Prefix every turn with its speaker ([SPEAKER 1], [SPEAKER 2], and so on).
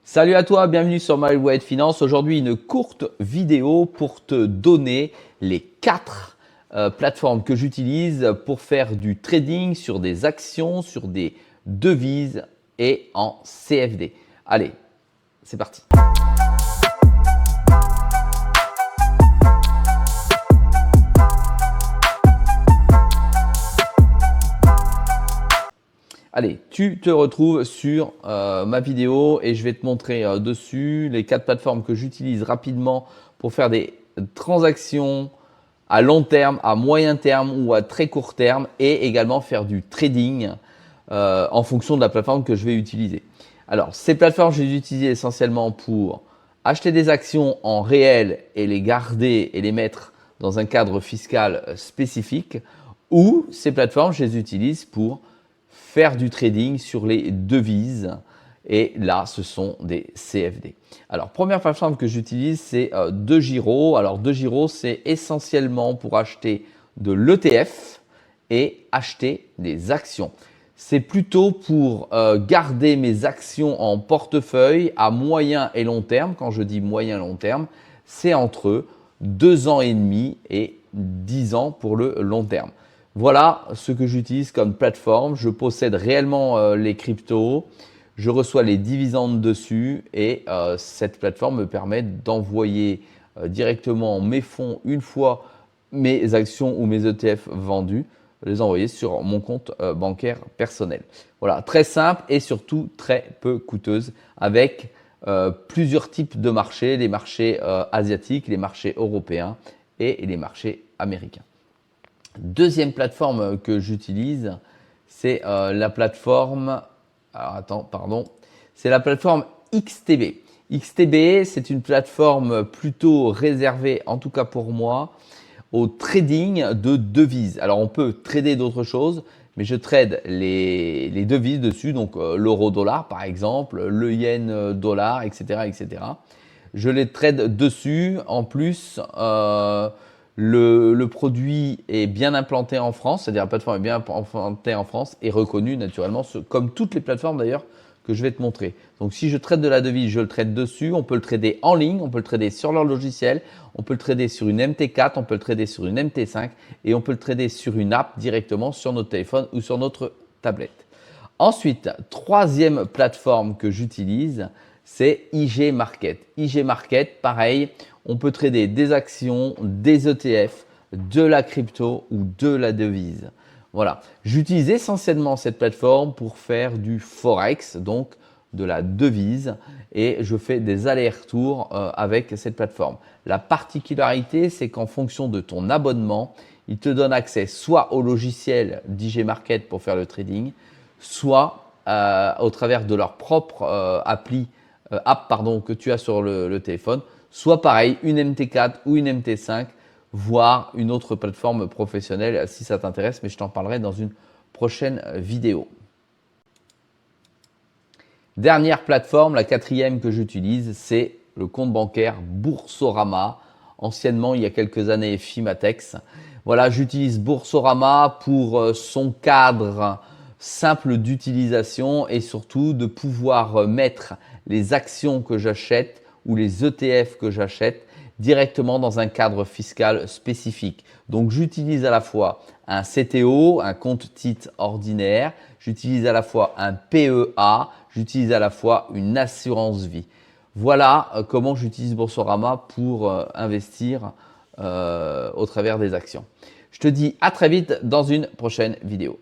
[SPEAKER 1] Salut à toi, bienvenue sur MyWay Finance. Aujourd'hui, une courte vidéo pour te donner les 4 plateformes que j'utilise pour faire du trading sur des actions, sur des devises et en CFD. Allez, c'est parti. Allez, tu te retrouves sur ma vidéo et je vais te montrer dessus les 4 plateformes que j'utilise rapidement pour faire des transactions à long terme, à moyen terme ou à très court terme et également faire du trading en fonction de la plateforme que je vais utiliser. Alors, ces plateformes, je les utilise essentiellement pour acheter des actions en réel et les garder et les mettre dans un cadre fiscal spécifique, ou ces plateformes, je les utilise pour faire du trading sur les devises et là ce sont des CFD. Alors première plateforme que j'utilise c'est DeGiro. Alors DeGiro c'est essentiellement pour acheter de l'ETF et acheter des actions. C'est plutôt pour garder mes actions en portefeuille à moyen et long terme. Quand je dis moyen long terme, c'est entre 2 ans et demi et 10 ans pour le long terme. Voilà ce que j'utilise comme plateforme. Je possède réellement les cryptos. Je reçois les dividendes dessus et cette plateforme me permet d'envoyer directement mes fonds une fois mes actions ou mes ETF vendus, les envoyer sur mon compte bancaire personnel. Voilà, très simple et surtout très peu coûteuse avec plusieurs types de marchés, les marchés asiatiques, les marchés européens et les marchés américains. Deuxième plateforme que j'utilise, c'est la plateforme, c'est la plateforme XTB. XTB, c'est une plateforme plutôt réservée, en tout cas pour moi, au trading de devises. Alors, on peut trader d'autres choses, mais je trade les devises dessus, donc l'euro-dollar par exemple, le yen-dollar, etc., etc. Je les trade dessus. En plus, le produit est bien implanté en France, c'est-à-dire la plateforme est bien implantée en France et reconnue naturellement, comme toutes les plateformes d'ailleurs que je vais te montrer. Donc si je trade de la devise, je le trade dessus, on peut le trader en ligne, on peut le trader sur leur logiciel, on peut le trader sur une MT4, on peut le trader sur une MT5 et on peut le trader sur une app directement sur notre téléphone ou sur notre tablette. Ensuite, troisième plateforme que j'utilise, c'est IG Market. IG Market, pareil, on peut trader des actions, des ETF, de la crypto ou de la devise. Voilà, j'utilise essentiellement cette plateforme pour faire du Forex, donc de la devise, et je fais des allers-retours avec cette plateforme. La particularité, c'est qu'en fonction de ton abonnement, il te donne accès soit au logiciel d'IG Market pour faire le trading, soit au travers de leur propre app que tu as sur le téléphone, soit pareil, une MT4 ou une MT5, voire une autre plateforme professionnelle si ça t'intéresse, mais je t'en parlerai dans une prochaine vidéo. Dernière plateforme, la quatrième que j'utilise, c'est le compte bancaire Boursorama, anciennement il y a quelques années Fimatex. Voilà, j'utilise Boursorama pour son cadre simple d'utilisation et surtout de pouvoir mettre les actions que j'achète ou les ETF que j'achète directement dans un cadre fiscal spécifique. Donc j'utilise à la fois un CTO, un compte titre ordinaire, j'utilise à la fois un PEA, j'utilise à la fois une assurance vie. Voilà comment j'utilise Boursorama pour investir au travers des actions. Je te dis à très vite dans une prochaine vidéo.